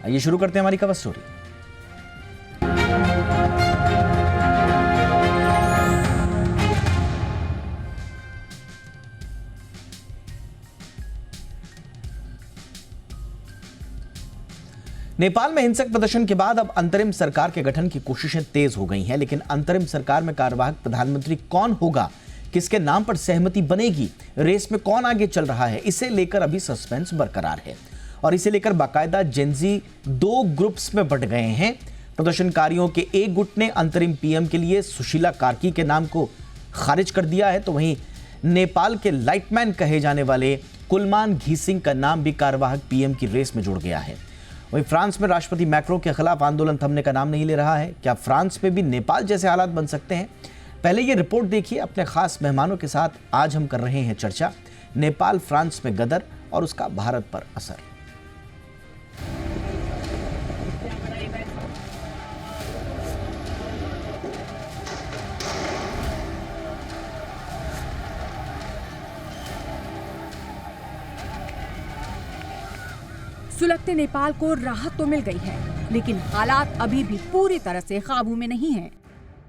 आइए शुरू करते हैं हमारी कवर स्टोरी। नेपाल में हिंसक प्रदर्शन के बाद अब अंतरिम सरकार के गठन की कोशिशें तेज हो गई हैं, लेकिन अंतरिम सरकार में कार्यवाहक प्रधानमंत्री कौन होगा, किसके नाम पर सहमति बनेगी, रेस में कौन आगे चल रहा है, इसे लेकर अभी सस्पेंस बरकरार है। और इसे लेकर बाकायदा जेनजी दो ग्रुप्स में बंट गए हैं। प्रदर्शनकारियों के एक गुट ने अंतरिम पीएम के लिए सुशीला कार्की के नाम को खारिज कर दिया है, तो वहीं नेपाल के लाइटमैन कहे जाने वाले कुलमान घीसिंग का नाम भी कार्यवाहक पीएम की रेस में जुड़ गया है। वहीं फ्रांस में राष्ट्रपति मैक्रो के खिलाफ आंदोलन थमने का नाम नहीं ले रहा है। क्या फ्रांस में भी नेपाल जैसे हालात बन सकते हैं? पहले ये रिपोर्ट देखिए अपने खास मेहमानों के साथ। आज हम कर रहे हैं चर्चा नेपाल फ्रांस में गदर और उसका भारत पर असर। सुलगते नेपाल को राहत तो मिल गई है, लेकिन हालात अभी भी पूरी तरह से काबू में नहीं हैं।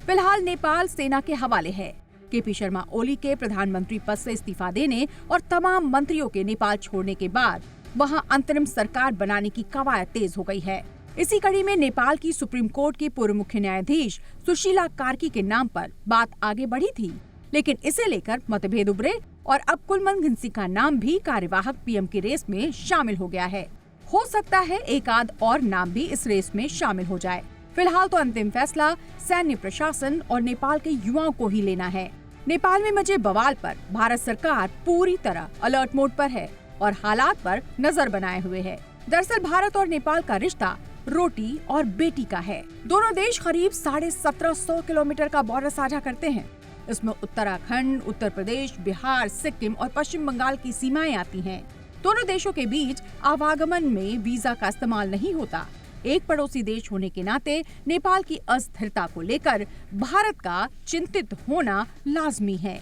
फिलहाल नेपाल सेना के हवाले है। केपी शर्मा ओली के प्रधानमंत्री पद से इस्तीफा देने और तमाम मंत्रियों के नेपाल छोड़ने के बाद वहां अंतरिम सरकार बनाने की कवायद तेज हो गई है। इसी कड़ी में नेपाल की सुप्रीम कोर्ट की पूर्व मुख्य न्यायाधीश सुशीला कार्की के नाम पर बात आगे बढ़ी थी, लेकिन इसे लेकर मतभेद उभरे और अब कुलमान घिसिंग का नाम भी कार्यवाहक पीएम की रेस में शामिल हो गया है। हो सकता है एक आध और नाम भी इस रेस में शामिल हो जाए। फिलहाल तो अंतिम फैसला सैन्य प्रशासन और नेपाल के युवाओं को ही लेना है। नेपाल में मचे बवाल पर भारत सरकार पूरी तरह अलर्ट मोड पर है और हालात पर नजर बनाए हुए है। दरअसल भारत और नेपाल का रिश्ता रोटी और बेटी का है। दोनों देश करीब 1750 किलोमीटर का बॉर्डर साझा करते हैं। इसमें उत्तराखंड, उत्तर प्रदेश, बिहार, सिक्किम और पश्चिम बंगाल की सीमाएं आती हैं। दोनों देशों के बीच आवागमन में वीजा का इस्तेमाल नहीं होता। एक पड़ोसी देश होने के नाते नेपाल की अस्थिरता को लेकर भारत का चिंतित होना लाजमी है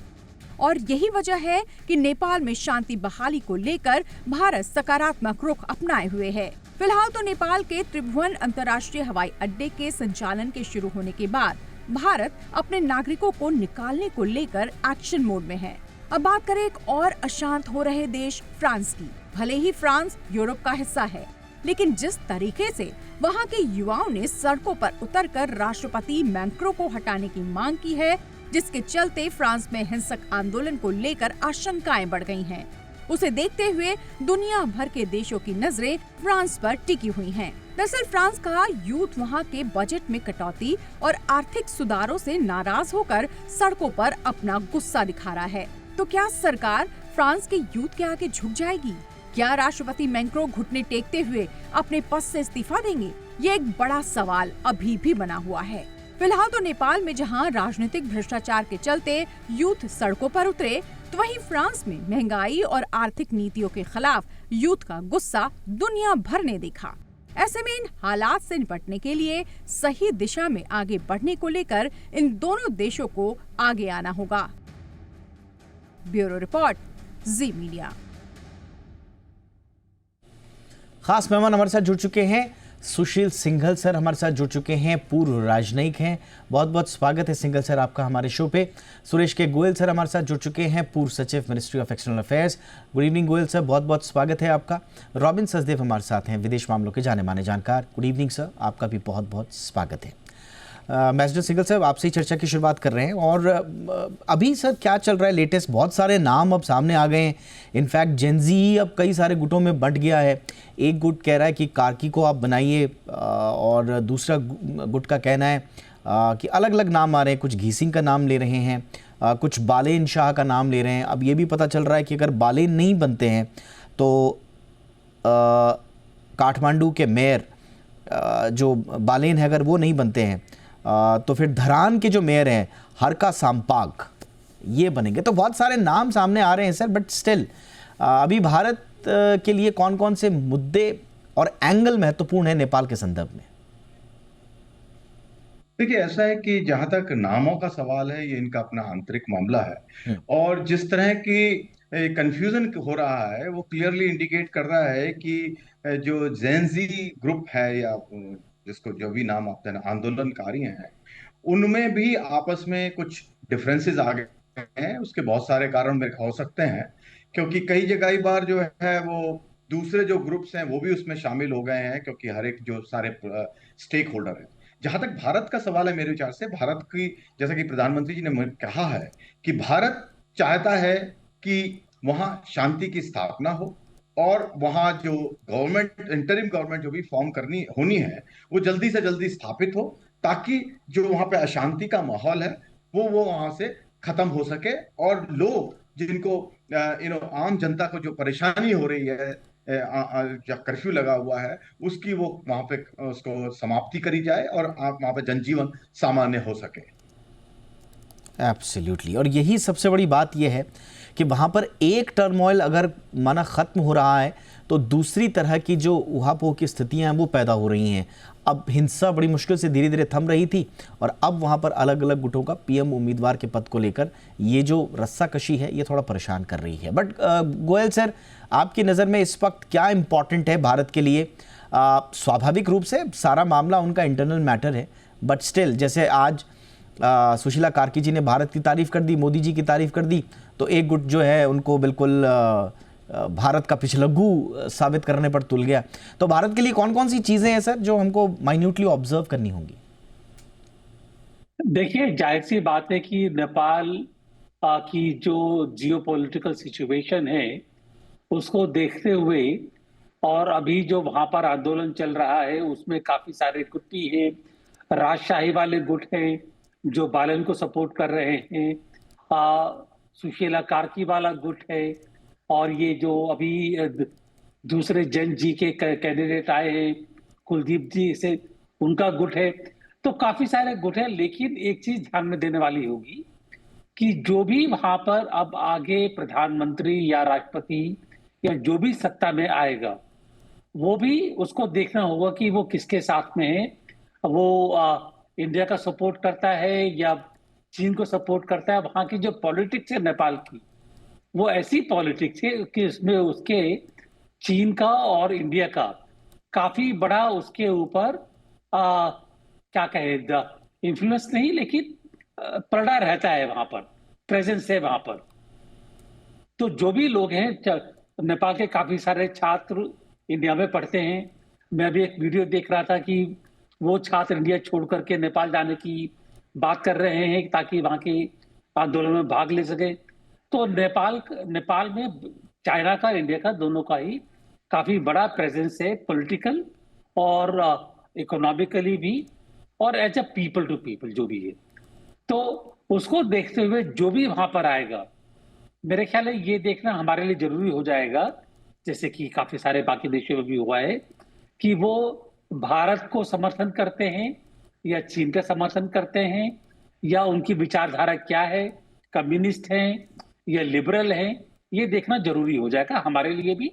और यही वजह है कि नेपाल में शांति बहाली को लेकर भारत सकारात्मक रुख अपनाए हुए है। फिलहाल तो नेपाल के त्रिभुवन अंतर्राष्ट्रीय हवाई अड्डे के संचालन के शुरू होने के बाद भारत अपने नागरिकों को निकालने को लेकर एक्शन मोड में है। अब बात करें एक और अशांत हो रहे देश फ्रांस की। भले ही फ्रांस यूरोप का हिस्सा है, लेकिन जिस तरीके से वहां के युवाओं ने सड़कों पर उतरकर राष्ट्रपति मैक्रो को हटाने की मांग की है, जिसके चलते फ्रांस में हिंसक आंदोलन को लेकर आशंकाएं बढ़ गई हैं। उसे देखते हुए दुनिया भर के देशों की नजरें फ्रांस पर टिकी हुई हैं। दरअसल फ्रांस का यूथ वहां के बजट में कटौती और आर्थिक सुधारों से नाराज होकर सड़कों पर अपना गुस्सा दिखा रहा है। तो क्या सरकार फ्रांस के यूथ के आगे झुक जाएगी? क्या राष्ट्रपति मैक्रो घुटने टेकते हुए अपने पद से इस्तीफा देंगे? ये एक बड़ा सवाल अभी भी बना हुआ है। फिलहाल तो नेपाल में जहां राजनीतिक भ्रष्टाचार के चलते यूथ सड़कों पर उतरे, तो वहीं फ्रांस में महंगाई और आर्थिक नीतियों के खिलाफ यूथ का गुस्सा दुनिया भर ने देखा। ऐसे में इन हालात से निपटने के लिए सही दिशा में आगे बढ़ने को लेकर इन दोनों देशों को आगे आना होगा। ब्यूरो रिपोर्ट, जी मीडिया। खास मेहमान हमारे साथ जुड़ चुके हैं। सुशील सिंघल सर हमारे साथ जुड़ चुके हैं, पूर्व राजनयिक हैं। बहुत बहुत स्वागत है सिंघल सर आपका हमारे शो पे। सुरेश के गोयल सर हमारे साथ जुड़ चुके हैं, पूर्व सचिव ministry of external affairs. Good evening Goyal sir, बहुत बहुत स्वागत है आपका। रॉबिन सचदेव हमारे साथ हैं, विदेश मामलों के जाने माने जानकार। गुड इवनिंग सर, आपका भी बहुत बहुत स्वागत है। मैनेजर सिंघल साहब, आपसे ही चर्चा की शुरुआत कर रहे हैं। और अभी सर क्या चल रहा है लेटेस्ट? बहुत सारे नाम अब सामने आ गए हैं। इनफैक्ट जेनजी अब कई सारे गुटों में बंट गया है। एक गुट कह रहा है कि कार्की को आप बनाइए और दूसरा गुट का कहना है कि अलग अलग नाम आ रहे हैं। कुछ घीसिंग का नाम ले रहे हैं, कुछ बालेन शाह का नाम ले रहे हैं। अब ये भी पता चल रहा है कि अगर बालेन नहीं बनते हैं तो काठमांडू के मेयर जो बालेन है अगर वो नहीं बनते हैं तो फिर धरान के जो मेयर हैं हरका सांपाग ये बनेंगे। तो बहुत सारे नाम सामने आ रहे हैं सर, बट स्टिल अभी भारत के लिए कौन कौन से मुद्दे और एंगल महत्वपूर्ण है नेपाल के संदर्भ में? देखिए, ऐसा है कि जहां तक नामों का सवाल है, ये इनका अपना आंतरिक मामला है और जिस तरह की कंफ्यूजन हो रहा है वो क्लियरली इंडिकेट कर रहा है कि जो जेनजी ग्रुप है या जिसको जो भी नाम आपने आंदोलनकारी हैं, उनमें भी आपस में कुछ डिफरेंसेस आ गए हैं। उसके बहुत सारे कारण मेरे ख्याल हो सकते हैं, क्योंकि कई जगह बार जो है वो दूसरे जो ग्रुप्स हैं वो भी उसमें शामिल हो गए हैं, क्योंकि हर एक जो सारे स्टेक होल्डर हैं। जहां तक भारत का सवाल है, मेरे विचार से भारत की, जैसा कि प्रधानमंत्री जी ने कहा है कि भारत चाहता है कि वहां शांति की स्थापना हो, और वहां जो गवर्नमेंट, इंटरिम गवर्नमेंट जो भी फॉर्म करनी होनी है, वो जल्दी से जल्दी स्थापित हो, ताकि जो वहां पे अशांति का माहौल है वो वहां से खत्म हो सके, और लोग जिनको आम जनता को जो परेशानी हो रही है या कर्फ्यू लगा हुआ है, उसकी वो वहां पे उसको समाप्ति करी जाए और आप वहां पे जनजीवन सामान्य हो सके। एब्सोल्युटली। और यही सबसे बड़ी बात यह है कि वहाँ पर एक टर्मोइल अगर माना ख़त्म हो रहा है तो दूसरी तरह की जो उहापोह की स्थितियाँ हैं वो पैदा हो रही हैं। अब हिंसा बड़ी मुश्किल से धीरे धीरे थम रही थी और अब वहाँ पर अलग अलग गुटों का पीएम उम्मीदवार के पद को लेकर ये जो रस्साकशी है ये थोड़ा परेशान कर रही है। बट गोयल सर, आपकी नज़र में इस वक्त क्या इम्पॉर्टेंट है भारत के लिए? स्वाभाविक रूप से सारा मामला उनका इंटरनल मैटर है, बट स्टिल जैसे आज सुशीला कार्की जी ने भारत की तारीफ कर दी, मोदी जी की तारीफ कर दी, तो एक गुट जो है उनको बिल्कुल भारत का पिछलग्गू साबित करने पर तुल गया। तो भारत के लिए कौन कौन सी चीजें हैं सर जो हमको माइन्यूटली ऑब्जर्व करनी होंगी? देखिए, जाहिर सी बात है कि नेपाल की जो जियोपॉलिटिकल सिचुएशन है उसको देखते हुए, और अभी जो वहां पर आंदोलन चल रहा है उसमें काफी सारे गुट भी हैं, राजशाही वाले गुट हैं जो बालन को सपोर्ट कर रहे हैं, सुशीला कार्की वाला गुट है, और ये जो अभी दूसरे जन जी के कैंडिडेट आए हैं कुलदीप जी से, उनका गुट है। तो काफी सारे गुट है, लेकिन एक चीज ध्यान में देने वाली होगी कि जो भी वहां पर अब आगे प्रधानमंत्री या राष्ट्रपति या जो भी सत्ता में आएगा, वो भी उसको देखना होगा कि वो किसके साथ में है। वो इंडिया का सपोर्ट करता है या चीन को सपोर्ट करता है। वहां की जो पॉलिटिक्स है नेपाल की, वो ऐसी पॉलिटिक्स है कि उसमें उसके चीन का और इंडिया का काफी बड़ा उसके ऊपर क्या कहे, इन्फ्लुएंस नहीं, लेकिन पलड़ा रहता है वहां पर, प्रेजेंस है वहां पर। तो जो भी लोग हैं, नेपाल के काफी सारे छात्र इंडिया में पढ़ते हैं। मैं अभी एक वीडियो देख रहा था कि वो छात्र इंडिया छोड़ करके नेपाल जाने की बात कर रहे हैं ताकि वहां के आंदोलन में भाग ले सके। तो नेपाल में चाइना का, इंडिया का, दोनों का ही काफी बड़ा प्रेजेंस है, पॉलिटिकल और इकोनॉमिकली भी, और as a people to people जो भी है। तो उसको देखते हुए जो भी वहां पर आएगा, मेरे ख्याल है ये देखना हमारे लिए जरूरी हो जाएगा, जैसे कि काफी सारे बाकी देशों में भी हुआ है, कि वो भारत को समर्थन करते हैं या चीन का समर्थन करते हैं, या उनकी विचारधारा क्या है, कम्युनिस्ट हैं या लिबरल हैं। ये देखना जरूरी हो जाएगा हमारे लिए भी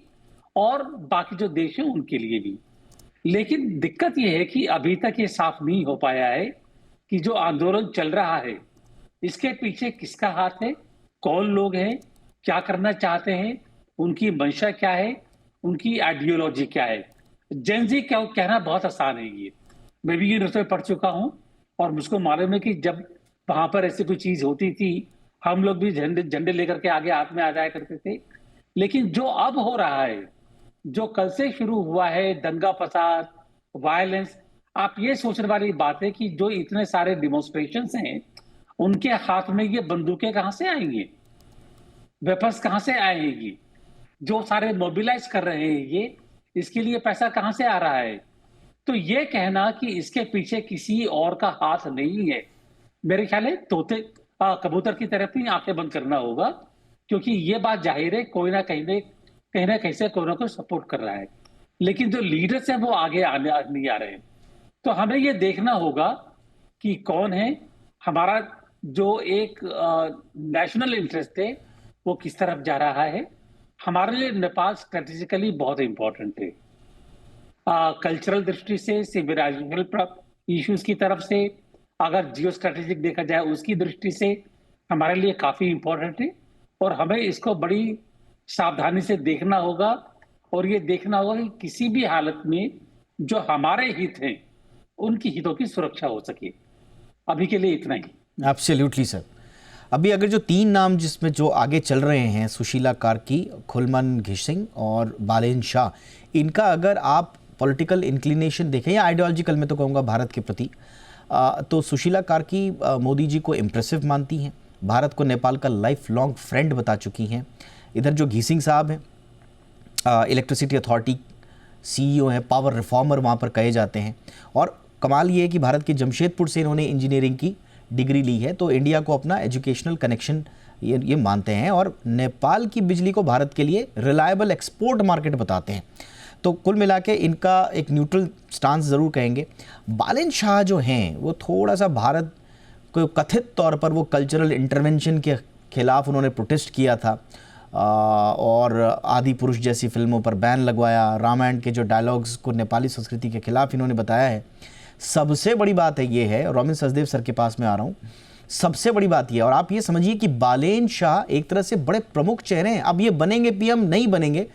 और बाकी जो देश हैं उनके लिए भी। लेकिन दिक्कत यह है कि अभी तक ये साफ नहीं हो पाया है कि जो आंदोलन चल रहा है इसके पीछे किसका हाथ है, कौन लोग हैं, क्या करना चाहते हैं, उनकी मंशा क्या है, उनकी आइडियोलॉजी क्या है। जेनजी क्या कहना बहुत आसान है। ये मैं भी यूनिवर्सिटी में पढ़ चुका हूं और मुझको मालूम है कि जब वहां पर ऐसी कोई चीज होती थी, हम लोग भी झंडे लेकर के आगे हाथ में आ जाया करते थे। लेकिन जो अब हो रहा है, जो कल से शुरू हुआ है, दंगा फसाद, वायलेंस, आप ये सोचने वाली बात है कि जो इतने सारे डिमोन्स्ट्रेशंस हैं, उनके हाथ में ये बंदूकें कहां से आएंगी, वेपन्स कहां से आएंगी, जो सारे मोबिलाइज कर रहे हैं ये, इसके लिए पैसा कहां से आ रहा है। तो ये कहना कि इसके पीछे किसी और का हाथ नहीं है, मेरे ख्याल है तोते कबूतर की तरफ ही आंखें बंद करना होगा, क्योंकि ये बात जाहिर है कोई ना कहीं से कोई ना कोई सपोर्ट कर रहा है। लेकिन जो लीडर्स हैं वो आगे नहीं आ रहे हैं। तो हमें ये देखना होगा कि कौन है हमारा, जो एक नेशनल इंटरेस्ट है वो किस तरफ जा रहा है। हमारे लिए नेपाल स्ट्रेटेजिकली बहुत इंपॉर्टेंट है, कल्चरल दृष्टि से, सिविलाइजेशनल इश्यूज की तरफ से, अगर जियो स्ट्रेटेजिक देखा जाए उसकी दृष्टि से हमारे लिए काफी इंपॉर्टेंट है, और हमें इसको बड़ी सावधानी से देखना होगा और ये देखना होगा कि किसी भी हालत में जो हमारे हित हैं उनकी हितों की सुरक्षा हो सके। अभी के लिए इतना ही। Absolutely sir. अभी अगर जो तीन नाम जिसमें जो आगे चल रहे हैं, सुशीला कार्की, खुलमन घिसिंग और बालेन शाह, इनका अगर आप पॉलिटिकल इंक्लिनेशन देखें या आइडियोलॉजिकल में तो कहूँगा भारत के प्रति, तो सुशीला कार्की मोदी जी को इम्प्रेसिव मानती हैं, भारत को नेपाल का लाइफ लॉन्ग फ्रेंड बता चुकी हैं। इधर जो घिसिंग साहब हैं, इलेक्ट्रिसिटी अथॉरिटी सीईओ हैं, पावर रिफॉर्मर वहाँ पर कहे जाते हैं, और कमाल ये है कि भारत के जमशेदपुर से इन्होंने इंजीनियरिंग की डिग्री ली है, तो इंडिया को अपना एजुकेशनल कनेक्शन ये मानते हैं, और नेपाल की बिजली को भारत के लिए रिलायबल एक्सपोर्ट मार्केट बताते हैं। तो कुल मिला के इनका एक न्यूट्रल स्टांस ज़रूर कहेंगे। बालेन शाह जो हैं वो थोड़ा सा भारत को कथित तौर पर वो कल्चरल इंटरवेंशन के खिलाफ उन्होंने प्रोटेस्ट किया था, और आदि पुरुष जैसी फिल्मों पर बैन लगवाया, रामायण के जो डायलॉग्स को नेपाली संस्कृति के खिलाफ इन्होंने बताया है। सबसे बड़ी बात है ये है, रॉबिन सचदेव सर के पास में आ रहा हूँ, सबसे बड़ी बात ये, और आप ये समझिए कि बालेन शाह एक तरह से बड़े प्रमुख चेहरे हैं। अब ये बनेंगे पीएम नहीं बनेंगे,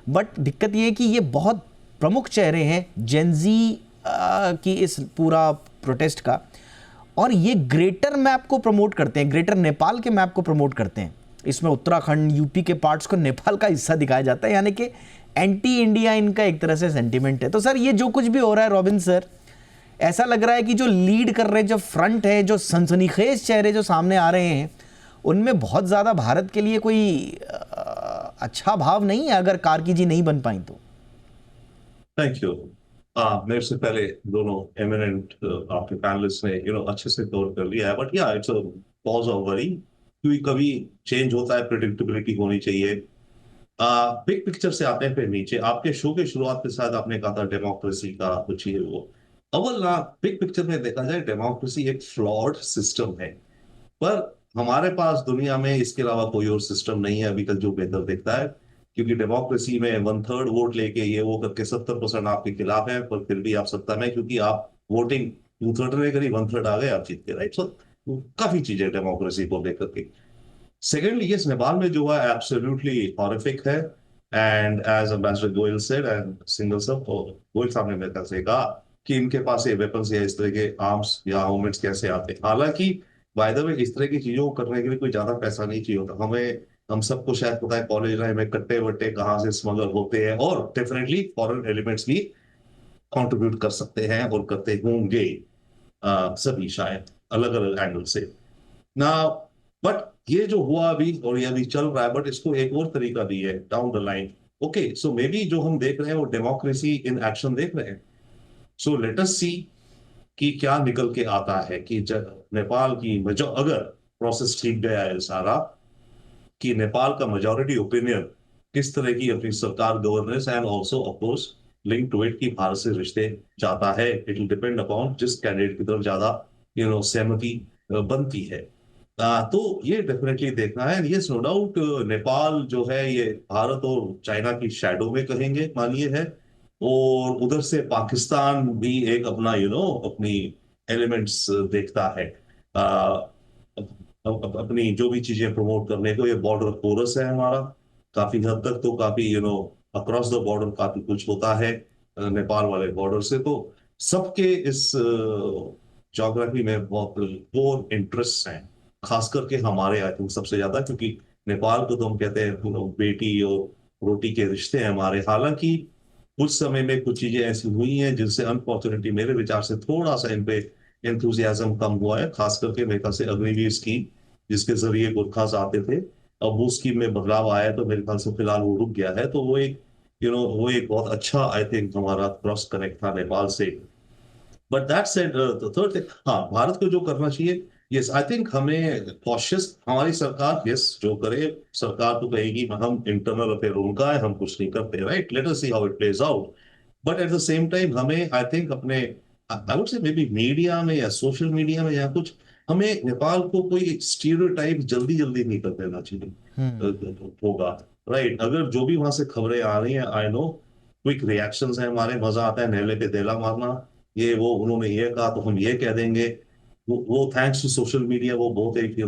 बट दिक्कत ये है कि ये बहुत प्रमुख चेहरे हैं जेनजी की इस पूरा प्रोटेस्ट का, और ये ग्रेटर मैप को प्रमोट करते हैं, ग्रेटर नेपाल के मैप को प्रमोट करते हैं। इसमें उत्तराखंड, यूपी के पार्ट्स को नेपाल का हिस्सा दिखाया जाता है, यानी कि एंटी इंडिया इनका एक तरह से सेंटिमेंट है। तो सर ये जो कुछ भी हो रहा है रॉबिन सर, ऐसा लग रहा है कि जो लीड कर रहे हैं, जो फ्रंट है, जो सनसनीखेज चेहरे जो सामने आ रहे हैं, उनमें बहुत ज़्यादा भारत के लिए कोई अच्छा भाव नहीं है अगर कार्की जी नहीं बन पाई तो। Thank you. मेरे से पहले दोनों एमिनेंट आपके पैनलिस्ट ने अच्छे से कवर कर लिया है, बट या it's a cause of worry, क्योंकि कभी चेंज होता है, प्रेडिक्टेबिलिटी होनी चाहिए। बिग पिक्चर से आते हैं फिर नीचे। आपके शो के शुरुआत के साथ आपने कहा था डेमोक्रेसी का कुछ ही वो, अव्वल ना बिग पिक्चर में देखा जाए डेमोक्रेसी एक फ्लॉड सिस्टम है, पर हमारे पास दुनिया में इसके अलावा कोई और सिस्टम नहीं है अभी तक जो बेहतर दिखता है, क्योंकि डेमोक्रेसी में 1/3 वोट लेके ये वो करके 70% आपके खिलाफ है, पर फिर भी आप सत्ता में, क्योंकि आप वोटिंग 2/3 ने करी, 1/3 आ गए, आप जीत के, राइट। सो काफी चीजें डेमोक्रेसी को लेकर के। सेकेंडली, ये नेपाल में जो है एब्सोल्युटली हॉरिफिक है, and as ambassador Goyal said and single सब, गोयल साहब ने मेरे ख्याल से कहा कि इनके पास ये वेपन्स या इस तरह के आर्म्स या मूवमेंट्स कैसे आते हैं। हालांकि बाय द वे इस तरह की चीजों को करने के लिए कोई ज्यादा पैसा नहीं चाहिए होता। हम सबको शायद पता है कॉलेज लाइफ में कट्टे वट्टे कहाँ से स्मगल होते हैं, और डेफिनेटली फॉरेन एलिमेंट्स भी कंट्रीब्यूट कर सकते हैं और करते होंगे, सभी शायद अलग अलग एंगल से ना। बट ये जो हुआ अभी और ये अभी चल रहा है, बट इसको एक और तरीका भी है down the line. Okay, so may be जो हम देख रहे हैं वो डेमोक्रेसी इन एक्शन देख रहे हैं। सो लेट अस सी कि क्या निकल के आता है, कि नेपाल की अगर प्रोसेस ठीक गया है सारा, कि नेपाल का मेजॉरिटी ओपिनियन किस तरह की अपनी सरकार governance and also of course link to it की भारत से रिश्ते चाहता है, इट विल डिपेंड अपॉन जिस कैंडिडेट की तरफ ज्यादा सहमति बनती है। तो ये डेफिनेटली देखना है। ये नो डाउट नेपाल जो है ये भारत और चाइना की शैडो में कहेंगे मानिए है, और उधर से पाकिस्तान भी एक अपना अपनी एलिमेंट्स देखता है, अपनी जो भी चीजें प्रमोट करने को। ये बॉर्डर कोरस है हमारा, काफी हद तक तो काफी अक्रॉस द बॉर्डर काफी कुछ होता है नेपाल वाले बॉर्डर से। तो सबके इस ज्योग्राफी में बहुत कोर इंटरेस्ट हैं, खास करके हमारे आई थिंक सबसे ज्यादा, क्योंकि नेपाल को तो हम कहते हैं बेटी और रोटी के रिश्ते हैं हमारे। हालांकि कुछ समय में कुछ चीजें ऐसी हुई हैं जिनसे अनफॉर्चुनेटली मेरे विचार से थोड़ा सा इन पे एंथुजियाज्म कम हुआ है, खास करके मेरे ख्याल से अग्निवीर स्कीम जिसके जरिए गुरखास आते थे, अब वो स्कीम में बदलाव आया है, तो मेरे ख्याल से फिलहाल वो रुक गया है। तो वो एक वो एक बहुत अच्छा आई थिंक हमारा क्रॉस कनेक्ट था नेपाल से। But that said third thing, हाँ भारत को जो करना चाहिए, यस आई थिंक हमें कॉशियस, हमारी सरकार यस जो करे, सरकार तो कहेगी हम इंटरनल अफेयर उनका है, हम कुछ नहीं करते, right, let us see how it plays out. But at the same time हमें आई थिंक अपने I would say may be media में या सोशल मीडिया में या कुछ, हमें नेपाल को कोई स्टीरियोटाइप जल्दी जल्दी नहीं कर देना चाहिए होगा, राइट। अगर जो भी वहां से खबरें आ रही हैं, आई नो क्विक रिएक्शंस हैं हमारे, मजा आता है नेले पे देला मारना, ये वो उन्होंने ये कहा तो हम ये कह देंगे, वो थैंक्स टू सोशल मीडिया वो बहुत एक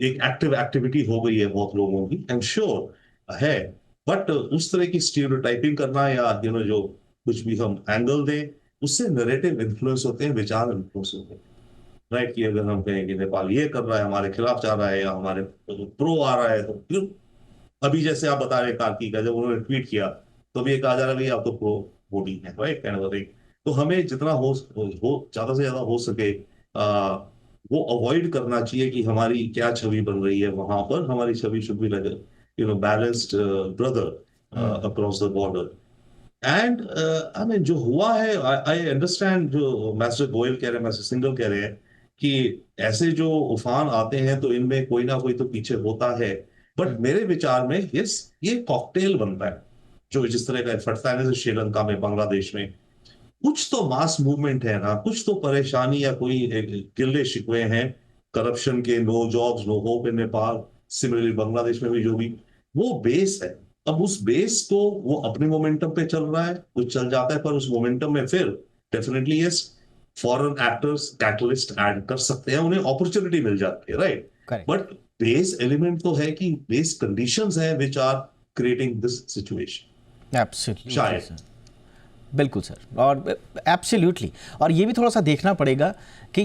एक एक्टिव एक्टिविटी हो गई है बहुत लोगों की, आई एम श्योर है। बट उस तरह की स्टीरियोटाइपिंग करना या जो कुछ भी हम एंगल दें, उससे नैरेटिव इन्फ्लुएंस होते हैं, विचार इन्फ्लुएंस होते हैं, राइट। कि अगर हम कहें कि नेपाल ये कर रहा है, हमारे खिलाफ जा रहा है या हमारे प्रो आ रहा है, तो क्यों? अभी जैसे आप बता रहे कार्की का, जब उन्होंने ट्वीट किया तो अभी ये कहा जा रहा है भाई आप तो प्रो वोटिंग है, राइट, काइंड ऑफ थिंग। तो हमें जितना हो ज्यादा से ज्यादा हो सके वो अवॉइड करना चाहिए कि हमारी क्या छवि बन रही है वहां पर। हमारी छवि should be like balanced brother across the border. And I mean जो हुआ है, आई अंडरस्टैंड जो मैस्टर गोयल कह रहे हैं, मैस्टर सिंघल कह रहे हैं कि ऐसे जो उफान आते हैं तो इनमें कोई ना कोई तो पीछे होता है। बट मेरे विचार में ये कॉकटेल बनता है जो जिस तरह का फटता है, जैसे श्रीलंका में, बांग्लादेश में कुछ तो मास मूवमेंट है ना, कुछ तो परेशानी या कोई गिल्ले शिकवे हैं करप्शन के, no jobs no hope in Nepal, similarly Bangladesh में भी जो भी वो बेस है। अब उस बेस को वो अपने मोमेंटम पे चल रहा है, कुछ चल जाता है, पर उस मोमेंटम में फिर definitely yes foreign actors catalyst add कर सकते हैं, उन्हें अपॉर्चुनिटी मिल जाती है, right. Correct. But base element तो है कि बेस कंडीशंस हैं which are creating this situation absolutely शायद। सर, बिल्कुल सर, और एब्सोल्युटली। और ये भी थोड़ा सा देखना पड़ेगा कि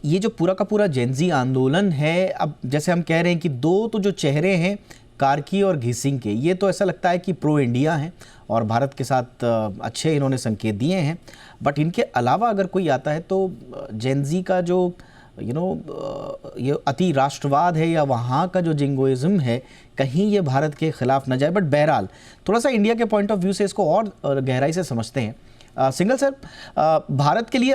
ये जो पूरा का पूरा जेनजी आंदोलन है, अब जैसे हम कह रहे हैं कि दो तो जो चेहरे हैं कार्की और घिसिंग के, ये तो ऐसा लगता है कि प्रो इंडिया हैं और भारत के साथ अच्छे इन्होंने संकेत दिए हैं। बट इनके अलावा अगर कोई आता है तो जेनजी का जो ये अति राष्ट्रवाद है या वहाँ का जो जिंगोइज्म है, कहीं ये भारत के खिलाफ न जाए। बट बहरहाल थोड़ा सा इंडिया के पॉइंट ऑफ व्यू से इसको और गहराई से समझते हैं। सिंघल सर, भारत के लिए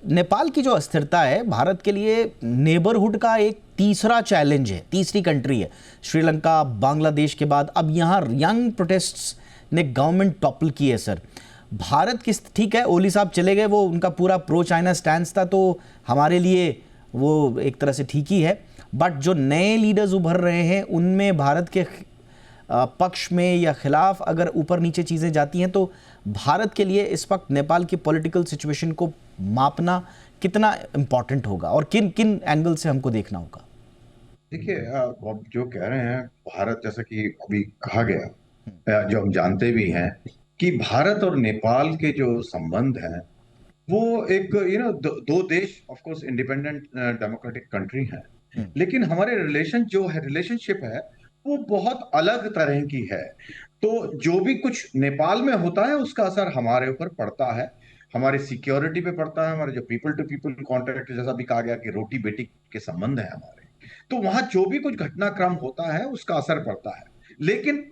नेपाल की जो अस्थिरता है भारत के लिए नेबरहुड का एक तीसरा चैलेंज है, तीसरी कंट्री है। श्रीलंका, बांग्लादेश के बाद अब यहाँ यंग प्रोटेस्ट्स ने गवर्नमेंट टॉपल की है सर। भारत किस, ठीक है ओली साहब चले गए, वो उनका पूरा प्रो चाइना स्टैंड था, तो हमारे लिए वो एक तरह से ठीक ही है। बट जो नए लीडर्स उभर रहे हैं उनमें भारत के पक्ष में या खिलाफ अगर ऊपर नीचे चीज़ें जाती हैं तो भारत के लिए इस वक्त नेपाल की पॉलिटिकल सिचुएशन को मापना कितना इम्पॉर्टेंट होगा और किन किन एंगल से हमको देखना होगा? देखिए, आप जो कह रहे हैं, भारत जैसा कि अभी कहा गया, जो हम जानते भी हैं कि भारत और नेपाल के जो संबंध हैं वो एक दो देश, of course independent democratic country हैं, लेकिन हमारे रिलेशनशिप है वो बहुत अलग तरह की है। तो जो भी कुछ नेपाल में होता है उसका असर हमारे ऊपर पड़ता है, हमारी सिक्योरिटी पे पड़ता है, हमारे जो पीपल टू पीपल कॉन्टेक्ट, जैसा भी कहा गया कि रोटी बेटी के संबंध है हमारे, तो वहां जो भी कुछ घटनाक्रम होता है उसका असर पड़ता है। लेकिन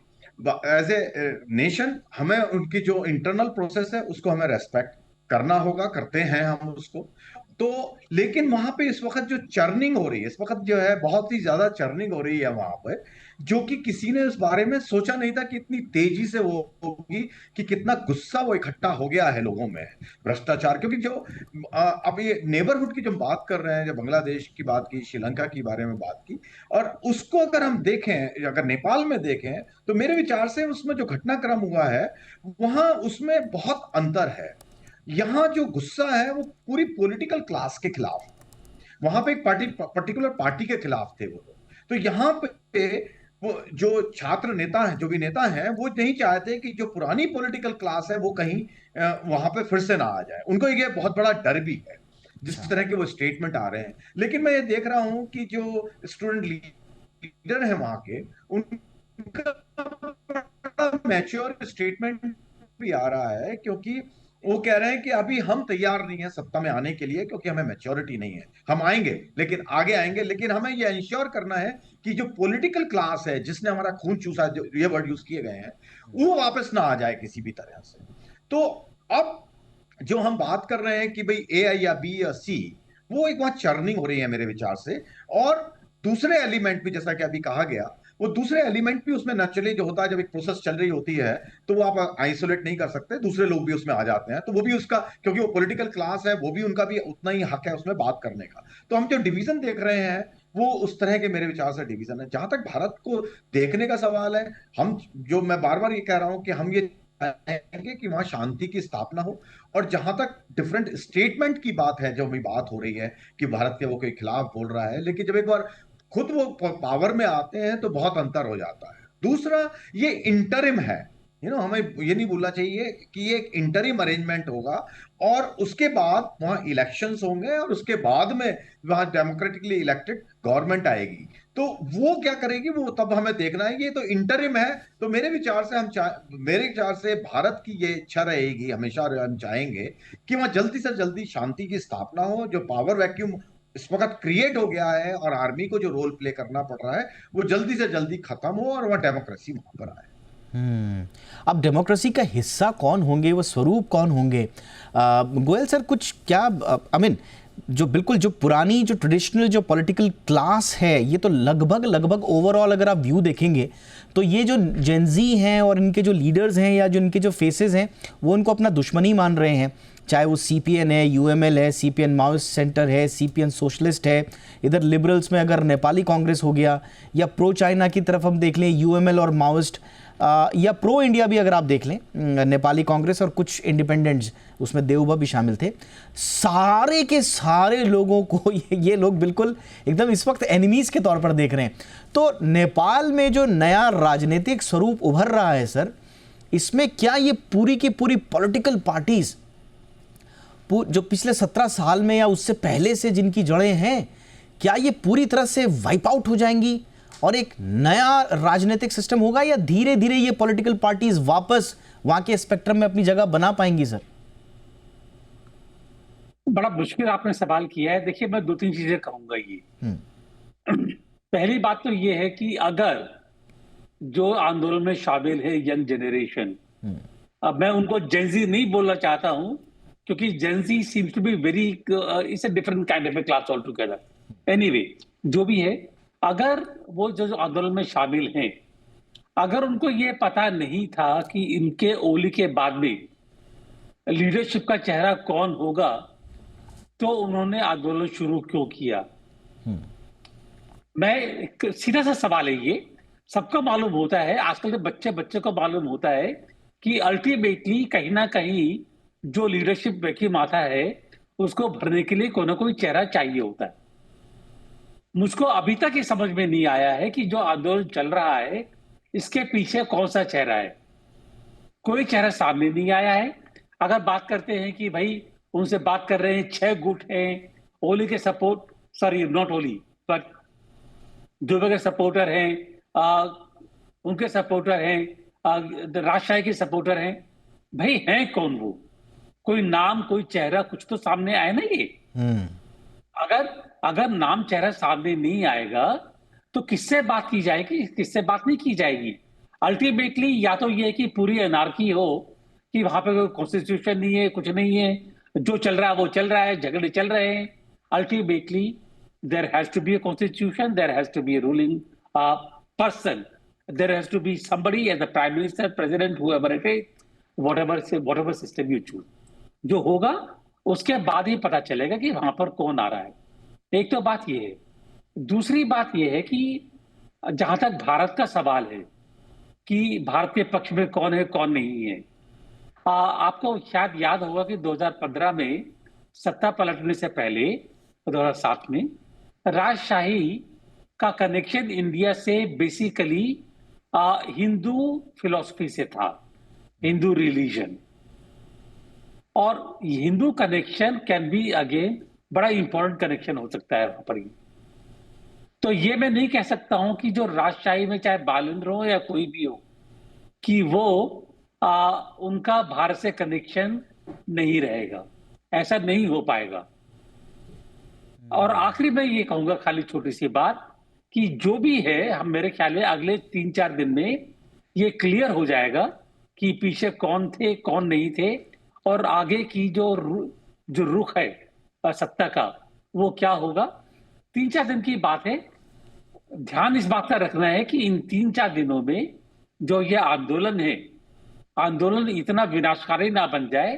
एज ए नेशन हमें उनकी जो इंटरनल प्रोसेस है उसको हमें रेस्पेक्ट करना होगा, करते हैं हम उसको। तो लेकिन वहां पे इस वक्त जो चर्निंग हो रही है, इस वक्त जो है बहुत ही ज्यादा चर्निंग हो रही है वहां पे, जो कि किसी ने इस बारे में सोचा नहीं था कि इतनी तेजी से वो होगी, कि कितना गुस्सा वो इकट्ठा हो गया है लोगों में, भ्रष्टाचार। क्योंकि जो अब ये नेबरहुड की जो बात कर रहे हैं, जो बांग्लादेश की बात की, श्रीलंका की बारे में बात की, और उसको अगर हम देखें, अगर नेपाल में देखें, तो मेरे विचार से उसमें जो घटनाक्रम हुआ है वहां उसमें बहुत अंतर है। यहां जो गुस्सा है वो पूरी पॉलिटिकल क्लास के खिलाफ, वहां पे एक पर्टिकुलर पार्टी के खिलाफ थे वो। तो यहाँ पे वो जो छात्र नेता हैं, जो भी नेता हैं, वो नहीं चाहते कि जो पुरानी पॉलिटिकल क्लास है वो कहीं वहां पे फिर से ना आ जाए। उनको ये बहुत बड़ा डर भी है जिस तरह के वो स्टेटमेंट आ रहे हैं। लेकिन मैं ये देख रहा हूं कि जो स्टूडेंट लीडर है वहां के, उनका मैच्योर स्टेटमेंट भी आ रहा है, क्योंकि वो कह रहे हैं कि अभी हम तैयार नहीं है सत्ता में आने के लिए, क्योंकि हमें मैच्योरिटी नहीं है। हम आएंगे, लेकिन आगे आएंगे, लेकिन हमें यह इंश्योर करना है कि जो पॉलिटिकल क्लास है जिसने हमारा खून चूसा, जो ये वर्ड यूज किए गए हैं, वो वापस ना आ जाए किसी भी तरह से। तो अब जो हम बात कर रहे हैं कि भाई ए या बी या सी, वो एक वहां चर्निंग हो रही है मेरे विचार से। और दूसरे एलिमेंट भी, जैसा कि अभी कहा गया, वो दूसरे एलिमेंट भी उसमें नेचुरली जो होता है, जब एक प्रोसेस चल रही होती है तो वो आप आइसोलेट नहीं कर सकते, दूसरे लोग भी उसमें आ जाते हैं। तो वो भी उसका, क्योंकि वो पॉलिटिकल क्लास है, वो भी, उनका भी उतना ही हक है उसमें बात करने का। तो हम जो डिवीजन देख रहे हैं वो उस तरह के मेरे विचार से डिवीजन है। जहां तक भारत को देखने का सवाल है, हम जो, मैं बार बार ये कह रहा हूं कि हम ये चाहेंगे कि वहां शांति की स्थापना हो। और जहां तक डिफरेंट स्टेटमेंट की बात है, जो अभी बात हो रही है कि भारत के वो कोई खिलाफ बोल रहा है, लेकिन जब एक बार खुद वो पावर में आते हैं तो बहुत अंतर हो जाता है। दूसरा, ये इंटरिम है, हमें ये नहीं भूलना चाहिए कि ये एक इंटरिम अरेंजमेंट होगा, और उसके बाद वहां इलेक्शंस होंगे, और उसके बाद में वहां डेमोक्रेटिकली इलेक्टेड गवर्नमेंट आएगी। तो वो क्या करेगी, वो तब हमें देखना है। ये तो इंटरिम है। तो मेरे विचार से भारत की ये इच्छा रहेगी, हमेशा हम चाहेंगे कि वहां जल्दी से जल्दी शांति की स्थापना हो। जो पावर वैक्यूम इस वक्त क्रिएट हो गया है और आर्मी को जो रोल प्ले करना पड़ रहा है, वो जल्दी से जल्दी खत्म हो और वह डेमोक्रेसी वहां पर आए। अब डेमोक्रेसी का हिस्सा कौन होंगे, वो स्वरूप कौन होंगे? गोयल सर, कुछ क्या आई मीन जो बिल्कुल जो पुरानी जो ट्रेडिशनल जो पॉलिटिकल क्लास है, ये तो लगभग ओवरऑल अगर आप व्यू देखेंगे तो ये जो जेनजी हैं और इनके जो लीडर्स हैं या जो इनके जो फेसेस हैं, वो इनको अपना दुश्मनी मान रहे हैं। चाहे वो सीपीएन है, यूएमएल है, सीपीएन माओइस्ट सेंटर है, सीपीएन सोशलिस्ट है, इधर लिबरल्स में अगर नेपाली कांग्रेस हो गया, या प्रो चाइना की तरफ हम देख लें यूएमएल और माओइस्ट, या प्रो इंडिया भी अगर आप देख लें नेपाली कांग्रेस और कुछ इंडिपेंडेंट्स, उसमें देवभा भी शामिल थे। सारे के सारे लोगों को ये लोग बिल्कुल एकदम इस वक्त एनिमीज के तौर पर देख रहे हैं। तो नेपाल में जो नया राजनीतिक स्वरूप उभर रहा है सर, इसमें क्या ये पूरी की पूरी पॉलिटिकल पार्टीज जो पिछले 17 साल में या उससे पहले से जिनकी जड़ें हैं, क्या ये पूरी तरह से वाइप आउट हो जाएंगी और एक नया राजनीतिक सिस्टम होगा, या धीरे धीरे ये पॉलिटिकल पार्टीज वापस वहां के स्पेक्ट्रम में अपनी जगह बना पाएंगी सर? बड़ा मुश्किल आपने सवाल किया है। देखिए, मैं 2-3 चीजें कहूंगा। ये पहली बात तो ये है कि अगर जो आंदोलन में शामिल है यंग जनरेशन, अब मैं उनको जेंजी नहीं बोलना चाहता हूं, क्योंकि Gen Z seems to be very, it's a different kind of a class altogether. Anyway, जो भी है, अगर वो जो आंदोलन में शामिल हैं, अगर उनको ये पता नहीं था कि इनके ओली के बाद में लीडरशिप का चेहरा कौन होगा, तो उन्होंने आंदोलन शुरू क्यों किया? मैं सीधा सा सवाल है ये। सबको मालूम होता है, आजकल के बच्चे को मालूम होता है कि अल्टीमेटली कहीं ना कहीं जो लीडरशिप वैक्यूम आता है, उसको भरने के लिए कोई ना कोई चेहरा चाहिए होता है। मुझको अभी तक ये समझ में नहीं आया है कि जो आंदोलन चल रहा है, इसके पीछे कौन सा चेहरा है। कोई चेहरा सामने नहीं आया है। अगर बात करते हैं कि भाई उनसे बात कर रहे हैं, 6 गुट हैं ओली के support, sorry not Oli but Dubey के सपोर्टर हैं, उनके सपोर्टर हैं, राजशाही के सपोर्टर हैं। भाई हैं कौन वो? कोई नाम, कोई चेहरा, कुछ तो सामने आए ना ये। अगर नाम चेहरा सामने नहीं आएगा तो किससे बात की जाएगी, किससे बात नहीं की जाएगी। अल्टीमेटली या तो ये कि पूरी अनार्की हो, कि वहां पे कोई कॉन्स्टिट्यूशन नहीं है, कुछ नहीं है, जो चल रहा है वो चल रहा है, झगड़े चल रहे हैं। Ultimately there has to be a constitution, there has to be a ruling person, there has to be somebody as the prime minister, president, whoever it is, whatever system you choose. जो होगा उसके बाद ही पता चलेगा कि वहां पर कौन आ रहा है। एक तो बात ये है। दूसरी बात ये है कि जहां तक भारत का सवाल है कि भारत के पक्ष में कौन है कौन नहीं है, आपको शायद याद होगा कि 2015 में सत्ता पलटने से पहले 2007 में राजशाही का कनेक्शन इंडिया से बेसिकली हिंदू फिलॉसफी से था, हिंदू रिलीजन। और Hindu connection can be again बड़ा इंपॉर्टेंट कनेक्शन हो सकता है वहां पर। तो ये मैं नहीं कह सकता हूं कि जो राजशाही में चाहे बालेंद्र हो या कोई भी हो, कि वो उनका भारत से कनेक्शन नहीं रहेगा। ऐसा नहीं हो पाएगा। और आखिरी में ये कहूंगा, खाली छोटी सी बात, कि जो भी है, हम मेरे ख्याल है अगले 3-4 दिन में ये क्लियर हो जाएगा कि पीछे कौन थे कौन नहीं थे, और आगे की जो रुख है सत्ता का वो क्या होगा। 3-4 दिन की बात है। ध्यान इस बात का रखना है कि इन 3-4 दिनों में जो ये आंदोलन है, आंदोलन इतना विनाशकारी ना बन जाए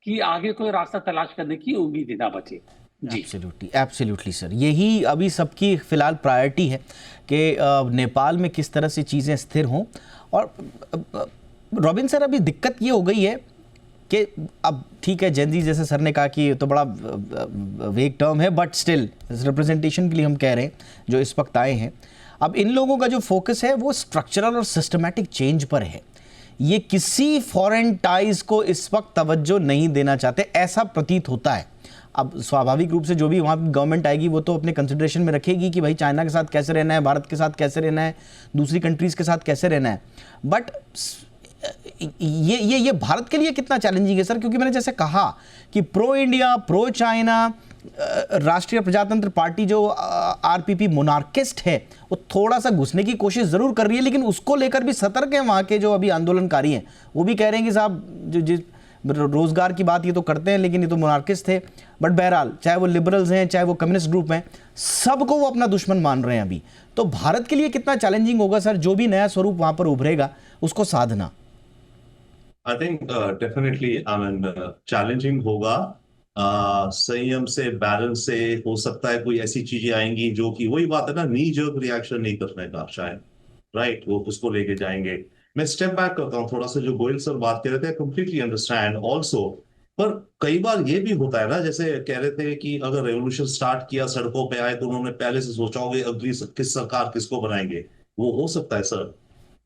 कि आगे कोई रास्ता तलाश करने की उम्मीद ही ना बचे। एब्सोल्युटली सर, यही अभी सबकी फिलहाल प्रायोरिटी है कि नेपाल में किस तरह से चीज़ें स्थिर हों। और रॉबिन सर, अभी दिक्कत ये हो गई है कि अब ठीक है, जेनजी जैसे सर ने कहा कि ये तो बड़ा वेग टर्म है, बट स्टिल रिप्रेजेंटेशन के लिए हम कह रहे हैं जो इस वक्त आए हैं। अब इन लोगों का जो फोकस है वो स्ट्रक्चरल और सिस्टमैटिक चेंज पर है। ये किसी फॉरेन टाइज को इस वक्त तवज्जो नहीं देना चाहते, ऐसा प्रतीत होता है। अब स्वाभाविक रूप से जो भी वहाँ गवर्नमेंट आएगी वो तो अपने कंसिडरेशन में रखेगी कि भाई चाइना के साथ कैसे रहना है, भारत के साथ कैसे रहना है, दूसरी कंट्रीज़ के साथ कैसे रहना है। बट ये भारत के लिए कितना चैलेंजिंग है सर? क्योंकि मैंने जैसे कहा कि प्रो इंडिया, प्रो चाइना, राष्ट्रीय प्रजातंत्र पार्टी जो आरपीपी मोनार्किस्ट है वो थोड़ा सा घुसने की कोशिश जरूर कर रही है, लेकिन उसको लेकर भी सतर्क है वहाँ के जो अभी आंदोलनकारी हैं। वो भी कह रहे हैं कि साहब जो रोजगार की बात ये तो करते हैं लेकिन ये तो मोनार्किस्ट थे। बट बहरहाल चाहे वो लिबरल्स हैं चाहे वो कम्युनिस्ट ग्रुप हैं, सबको वो अपना दुश्मन मान रहे हैं अभी। तो भारत के लिए कितना चैलेंजिंग होगा सर जो भी नया स्वरूप वहां पर उभरेगा उसको साधना? आई थिंक डेफिनेटली चैलेंजिंग होगा। संयम से, बैलेंस से। हो सकता है कोई ऐसी चीजें आएंगी जो कि वही बात है ना, नी जर्क रिएक्शन नहीं करने का शायद, राइट, वो उसको लेके जाएंगे। मैं स्टेप बैक करता हूँ थोड़ा सा, जो गोयल सर बात कर रहे थे, कंप्लीटली अंडरस्टैंड ऑल्सो। पर कई बार ये भी होता है ना, जैसे कह रहे थे कि अगर रेवोल्यूशन स्टार्ट किया, सड़कों पे आए, तो उन्होंने पहले से सोचा होगा अगली किस सरकार किसको बनाएंगे। वो हो सकता है sir,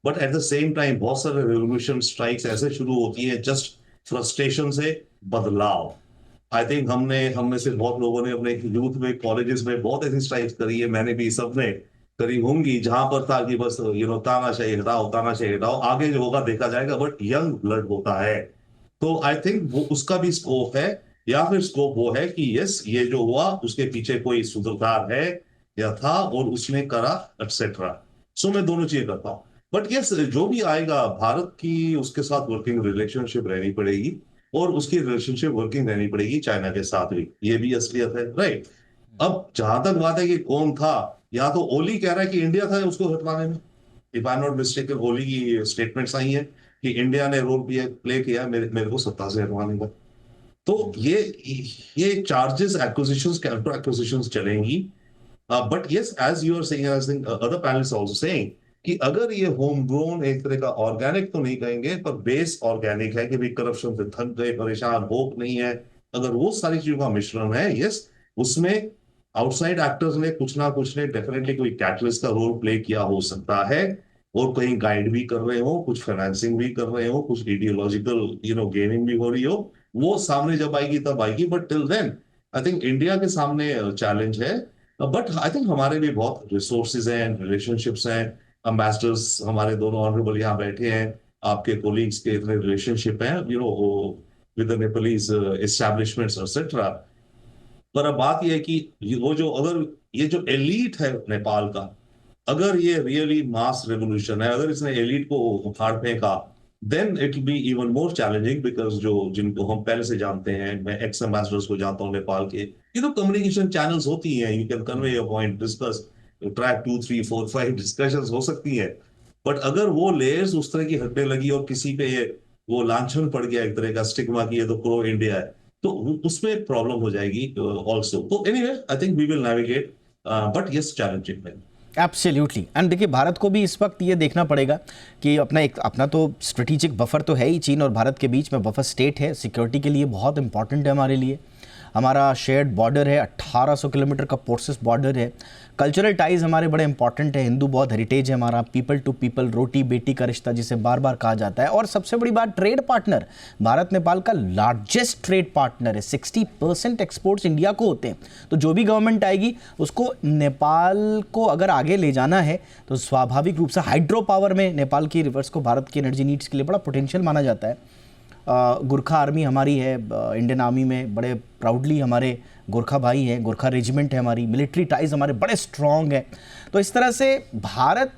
but at the same time बहुत सारे रेवोल्यूशन स्ट्राइक्स ऐसे शुरू होती है जस्ट फ्रस्ट्रेशन से बदलाव। आई थिंक हमने से बहुत लोगों ने अपने यूथ में, कॉलेजेस में बहुत ऐसी स्ट्राइक्स करी है, मैंने भी, सबने करी होंगी, जहां पर था कि बस तानाशाही हटाओ, तानाशाही हटाओ, आगे जो होगा देखा जाएगा। बट यंग ब्लड होता है, तो आई थिंक वो उसका भी स्कोप है, या फिर स्कोप वो है कि यस, ये जो हुआ उसके पीछे कोई सूत्रधार है या था और उसने करा, एटसेट्रा। सो मैं दोनों चीजें करता हूँ। बट यस, जो भी आएगा, भारत की उसके साथ वर्किंग रिलेशनशिप रहनी पड़ेगी, और उसकी रिलेशनशिप वर्किंग रहनी पड़ेगी चाइना के साथ भी। ये भी असलियत है, राइट। अब जहां तक बात है कि कौन था, या तो ओली कह रहा है कि इंडिया था उसको हटवाने में। If I am not mistaken, Oli की स्टेटमेंट्स आई है कि इंडिया ने रोल प्ले किया मेरे को सत्ता से हटवाने का। तो ये चार्जेस, एक्विजिशंस, काउंटर एक्विजिशंस चलेंगी। But yes, as you are saying, I think other panelists also saying कि अगर ये होम ग्रोन, एक तरह का ऑर्गेनिक तो नहीं कहेंगे पर बेस ऑर्गेनिक है कि भी करप्शन से थक गए, परेशान, होप नहीं है, अगर वो सारी चीजों का मिश्रण है, यस, उसमें आउटसाइड एक्टर्स ने कुछ ना कुछ ने डेफिनेटली कोई कैटलिस्ट का रोल प्ले किया हो सकता है, और कहीं गाइड भी कर रहे हो, कुछ फाइनेंसिंग भी कर रहे हो, कुछ आइडियोलॉजिकल गेमिंग भी हो रही हो। वो सामने जब आएगी तब आएगी, but till then I think India के सामने चैलेंज है। बट आई थिंक हमारे भी बहुत रिसोर्सेज हैं, रिलेशनशिप्स हैं, एम्बेसडर्स हमारे दोनों ऑनरेबल यहाँ बैठे हैं, आपके कोलीग्स के इतने रिलेशनशिप हैं with the Nepalese establishments etcetera. पर अब बात यह है कि वो जो, अगर ये जो एलीट है नेपाल का, अगर ये रियली मास रेवोल्यूशन है, अगर इसने एलीट को उखाड़ फेंका, then it will be even more challenging, because जिनको हम पहले से जानते हैं, मैं एक्स एम्बेसडर्स को जानता हूँ नेपाल के, कम्युनिकेशन चैनल्स होती हैं, you can convey your point, discuss, track 2, 3, 4, 5 discussions हो सकती है। बट अगर वो लेयर्स उस तरह की हटने लगी और किसी पे वो लांछन पड़ गया, एक तरह का स्टिग्मा की ये तो प्रो इंडिया है, तो उसमें प्रॉब्लम हो जाएगी ऑल्सो। तो anyway, I think we will navigate, but yes, challenging है। एब्सोल्युटली। एंड देखिए, भारत को भी इस वक्त ये देखना पड़ेगा कि अपना तो स्ट्रेटेजिक बफर तो है ही, चीन और भारत के बीच में बफर स्टेट है, सिक्योरिटी के लिए बहुत इंपॉर्टेंट है हमारे लिए। हमारा शेयर्ड बॉर्डर है, 1800 किलोमीटर का पोर्सेस बॉर्डर है। कल्चरल टाइज हमारे बड़े इंपॉर्टेंट है, हिंदू बौद्ध हेरिटेज है हमारा, पीपल टू पीपल, रोटी बेटी का रिश्ता जिसे बार बार कहा जाता है। और सबसे बड़ी बात, ट्रेड पार्टनर, भारत नेपाल का लार्जेस्ट ट्रेड पार्टनर है, 60% एक्सपोर्ट्स इंडिया को होते हैं। तो जो भी गवर्नमेंट आएगी उसको नेपाल को अगर आगे ले जाना है तो स्वाभाविक रूप से हाइड्रो पावर में नेपाल की रिवर्स को भारत की एनर्जी नीड्स के लिए बड़ा पोटेंशियल माना जाता है। गोरखा आर्मी हमारी है, इंडियन आर्मी में बड़े प्राउडली हमारे गोरखा भाई हैं, गोरखा रेजिमेंट है हमारी, मिलिट्री टाइज हमारे बड़े स्ट्रॉन्ग है। तो इस तरह से भारत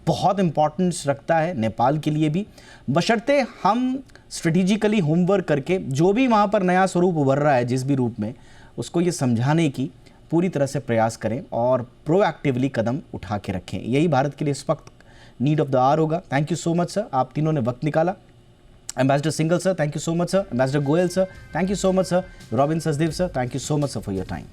बहुत इंपॉर्टेंस रखता है नेपाल के लिए भी, बशर्ते हम स्ट्रेटेजिकली होमवर्क करके जो भी वहाँ पर नया स्वरूप उभर रहा है जिस भी रूप में, उसको ये समझाने की पूरी तरह से प्रयास करें और प्रोएक्टिवली कदम उठा के रखें। यही भारत के लिए इस वक्त नीड ऑफ द आवर होगा। Thank you so much sir, आप तीनों ने वक्त निकाला। Ambassador Singhal sir, thank you so much sir. Ambassador Goyal sir, thank you so much sir. Robin Sachdev sir, thank you so much sir for your time.